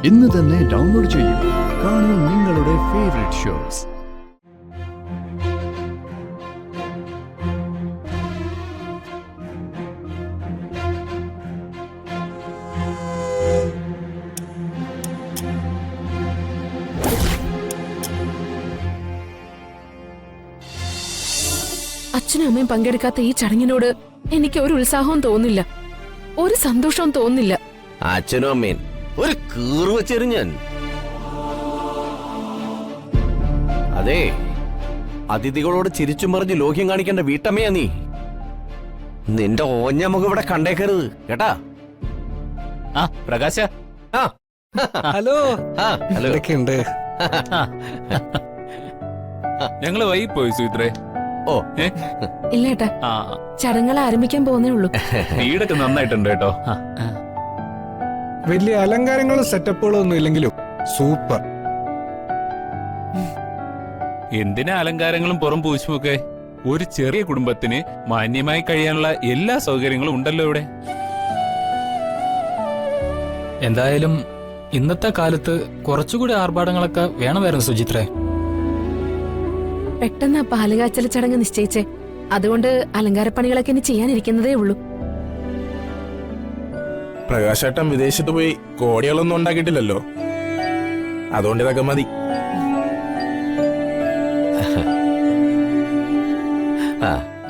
ഇന്ന് തന്നെ ഡൗൺലോഡ് ചെയ്യൂ. കാണൂ നിങ്ങളുടെ ഫേവറേറ്റ് ഷോസ്. അച്ഛനും അമ്മയും പങ്കെടുക്കാത്ത ഈ ചടങ്ങിനോട് എനിക്ക് ഒരു ഉത്സാഹവും തോന്നില്ല, ഒരു സന്തോഷവും തോന്നില്ല. അച്ഛനും അമ്മയും ഒരു കീറ് വെച്ചെറിഞ്ഞാൻ. അതെ, അതിഥികളോട് ചിരിച്ചും പറഞ്ഞ് ലോഹ്യം കാണിക്കേണ്ട വീട്ടമ്മയാ നീ. നിന്റെ ഓഞ്ഞ മുഖം ഇവിടെ കണ്ടേക്കരുത് കേട്ടാ. ആ പ്രകാശ, ഹലോ. ഹലോ. എന്തൊക്കെയുണ്ട്? ഞങ്ങള് വൈകി പോയി സുമിത്രേ. ഓ ഇല്ല ഏട്ടാ, ആ ചടങ്ങുകൾ ആരംഭിക്കാൻ പോകുന്നേ ഉള്ളൂ. വീടൊക്കെ നന്നായിട്ടുണ്ട് കേട്ടോ. വലിയ അലങ്കാരങ്ങളും സെറ്റപ്പുകളും ഒന്നും ഇല്ലെങ്കിലും സൂപ്പർ. എന്തിനാ അലങ്കാരങ്ങളും പുറം പൂച്ചുമൊക്കെ? ഒരു ചെറിയ കുടുംബത്തിന് മാന്യമായി കഴിയാനുള്ള എല്ലാ സൗകര്യങ്ങളും ഉണ്ടല്ലോ ഇവിടെ. എന്തായാലും ഇന്നത്തെ കാലത്ത് കുറച്ചുകൂടി ആർഭാടങ്ങളൊക്കെ വേണമായിരുന്നു സുചിത്രേ. പെട്ടെന്ന് പാലുകാച്ചൽ ചടങ്ങ് നിശ്ചയിച്ചേ, അതുകൊണ്ട് അലങ്കാരപ്പണികളൊക്കെ ഇനി ചെയ്യാനിരിക്കുന്നതേ ഉള്ളൂ. പ്രകാശേട്ടൻ വിദേശത്ത് പോയി കോടികളൊന്നും ഉണ്ടാക്കിയിട്ടില്ലല്ലോ, അതുകൊണ്ട് ഇതൊക്കെ മതി.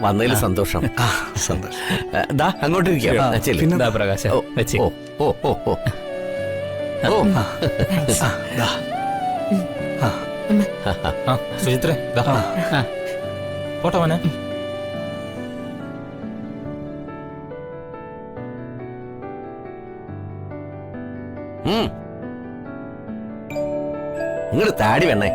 വന്നതിൽ സന്തോഷം. സന്തോഷം. ദാ അങ്ങോട്ടിരിക്കാം. ദാ പ്രകാശ വെച്ചേ. ഓ ഓ ഓ ഓ ഓ ആ സുചിത്രേ, പോട്ടെ മോനെ. ഇങ്ങോട്ട് താടി വേണേ.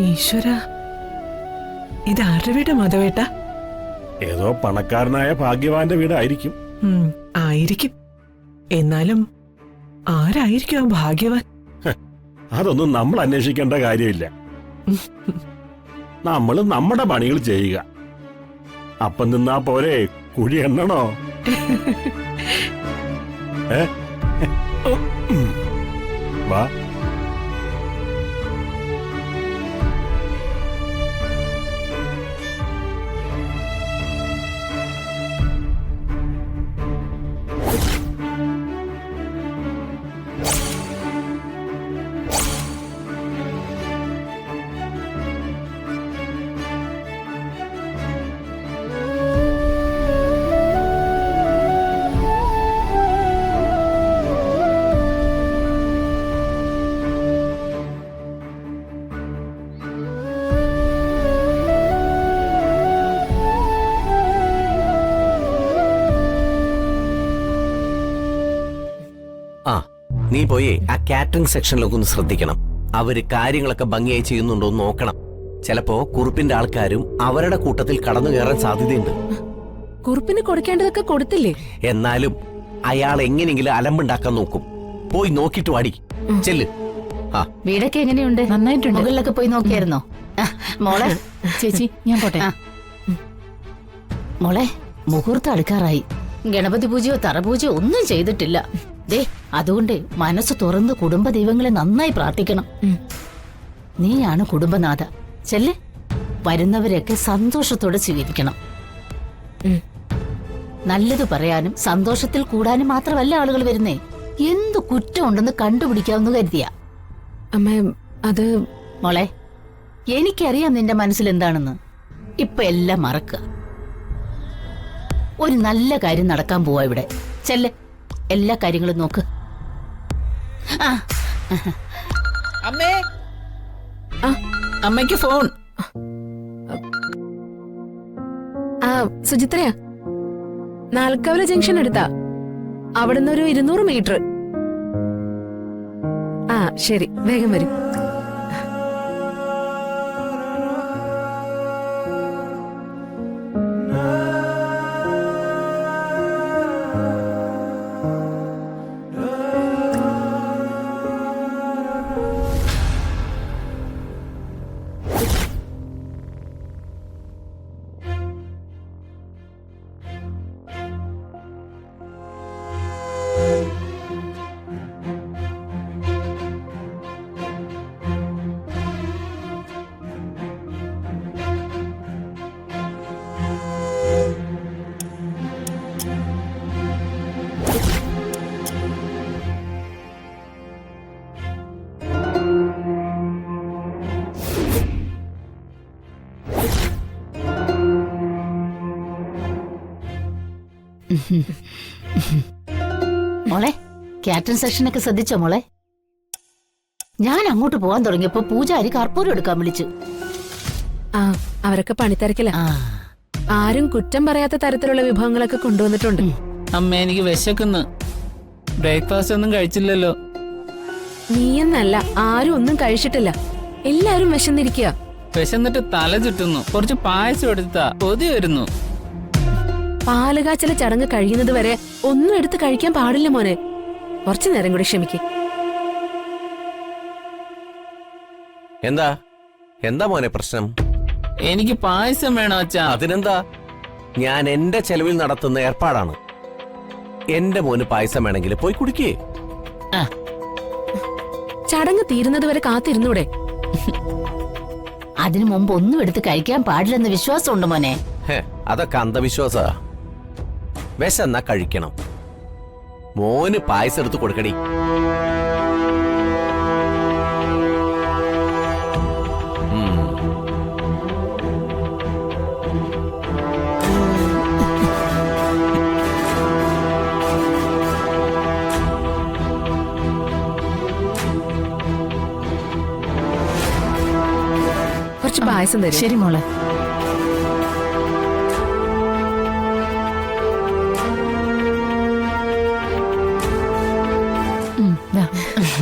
ഈശ്വര, ഇതാരുടെ വീട് മാധവേട്ട? ഏതോ പണക്കാരനായ ഭാഗ്യവാന്റെ വീടായിരിക്കും. ആയിരിക്കും. എന്നാലും ആരായിരിക്കും ആ ഭാഗ്യവാൻ? അതൊന്നും നമ്മൾ അന്വേഷിക്കേണ്ട കാര്യമില്ല. നമ്മൾ നമ്മുടെ പണികൾ ചെയ്യുക. അപ്പം നിന്നാ പോരെ, കുഴി എണ്ണണോ? വാ. നീ പോയി ആ കാറ്ററിംഗ് സെക്ഷനിലൊക്കെ ഒന്ന് ശ്രദ്ധിക്കണം. അവര് കാര്യങ്ങളൊക്കെ ഭംഗിയായി ചെയ്യുന്നുണ്ടോ എന്ന് നോക്കണം. ചിലപ്പോ കുറുപ്പിന്റെ ആൾക്കാരും അവരുടെ കൂട്ടത്തിൽ കടന്നു കയറാൻ സാധ്യതയുണ്ട്. കുറുപ്പിന് കൊടുക്കേണ്ടതൊക്കെ കൊടുത്തില്ലേ? എന്നാലും അയാൾ എങ്ങനെയെങ്കിലും അലമ്പുണ്ടാക്കാൻ നോക്കും. പോയി നോക്കിട്ട് വാടി ചെല്ല്. വീടൊക്കെ എങ്ങനെയുണ്ട്? നന്നായിട്ടുണ്ട്. മുകളിലൊക്കെ പോയി നോക്കിയായിരുന്നോ? മോളെ ചേച്ചി, ഞാൻ പോട്ടെ. മോളെ, മുഹൂർത്തം അടുക്കാറായി. ഗണപതി പൂജയോ തറപൂജയോ ഒന്നും ചെയ്തിട്ടില്ല. ദേ, അതുകൊണ്ട് മനസ്സ് തുറന്ന് കുടുംബ ദൈവങ്ങളെ നന്നായി പ്രാർത്ഥിക്കണം. നീയാണ് കുടുംബനാഥ. ചെല്ല്. വരുന്നവരെയൊക്കെ സന്തോഷത്തോടെ സ്വീകരിക്കണം. നല്ലത് പറയാനും സന്തോഷത്തിൽ കൂടാനും മാത്രമല്ല ആളുകൾ വരുന്നേ. എന്തു കുറ്റമുണ്ടെന്ന് കണ്ടുപിടിക്കാമെന്ന് കരുതിയ. അമ്മ, അത് മോളെ, എനിക്കറിയാം നിന്റെ മനസ്സിൽ എന്താണെന്ന്. ഇപ്പൊ എല്ലാം മറക്കുക. ഒരു നല്ല കാര്യം നടക്കാൻ പോവാ ഇവിടെ. ചെല്ല്, എല്ലാ കാര്യങ്ങളും നോക്ക്. അമ്മേ, അമ്മയ്ക്ക് ഫോൺ. സുചിത്രയാ? നാൽക്കവല ജംഗ്ഷൻ എടുത്താ അവിടുന്ന് ഒരു 200 മീറ്റർ. ആ ശരി, വേഗം വരും. മോളെ, കാറ്ററിംഗ് സെക്ഷനൊക്കെ ശ്രദ്ധിച്ചോ മോളെ? ഞാൻ അങ്ങോട്ട് പോവാൻ തുടങ്ങിയപ്പോ പൂജാരി കർപ്പൂരം എടുക്കാൻ വിളിച്ചു. ആ അവരൊക്കെ പണിത്തിരക്കില്ല. ആ, ആരും കുറ്റം പറയാത്ത തരത്തിലുള്ള വിഭവങ്ങളൊക്കെ കൊണ്ടുവന്നിട്ടുണ്ട്. അമ്മ എനിക്ക് വിശക്കുന്നു. ബ്രേക്ക്ഫാസ്റ്റ് ഒന്നും കഴിച്ചില്ലല്ലോ. നീയെന്നല്ല, ആരും ഒന്നും കഴിച്ചിട്ടില്ല. എല്ലാരും വിശന്നിരിക്കുക. വിശന്നിട്ട് തല ചുറ്റുന്നു. കുറച്ച് പായസം എടുത്താ കൊതി വരുന്നു. പാലുകാച്ചല ചടങ്ങ് കഴിയുന്നത് വരെ ഒന്നും എടുത്ത് കഴിക്കാൻ പാടില്ല മോനെ. കുറച്ചു നേരം കൂടി ക്ഷമിക്ക്. എന്താ എന്താ മോനെ പ്രശ്നം? എനിക്ക് പായസം വേണോ അച്ഛാ? അതിനെന്താ, ഞാൻ എന്റെ ചെലവിൽ നടത്തുന്ന ഏർപ്പാടാണ്. എന്റെ മോന് പായസം വേണമെങ്കിൽ പോയി കുടിക്കേ. ചടങ്ങ് തീരുന്നത് വരെ കാത്തിരുന്നൂടെ? അതിനു മുമ്പ് ഒന്നും എടുത്ത് കഴിക്കാൻ പാടില്ലെന്ന് വിശ്വാസമുണ്ട് മോനെ. അതൊക്കെ അന്ധവിശ്വാസ. വിശന്നാ കഴിക്കണം. മോന് പായസം എടുത്ത് കൊടുക്കടി. കുറച്ച് പായസം തരും. ശരി മോളെ.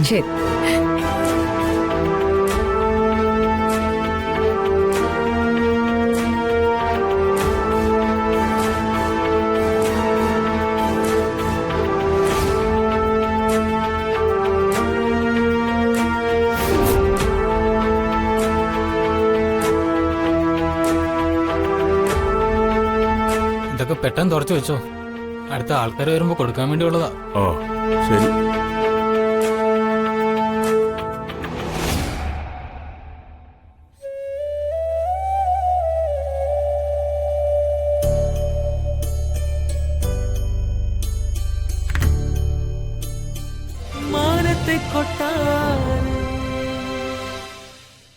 ശരി. ഇതൊക്കെ പെട്ടെന്ന് തുറച്ചു വെച്ചോ. അടുത്ത ആൾക്കാർ വരുമ്പോ കൊടുക്കാൻ വേണ്ടിയുള്ളതാ. ഓ ശരി. മാനത്തെ കൊട്ടാ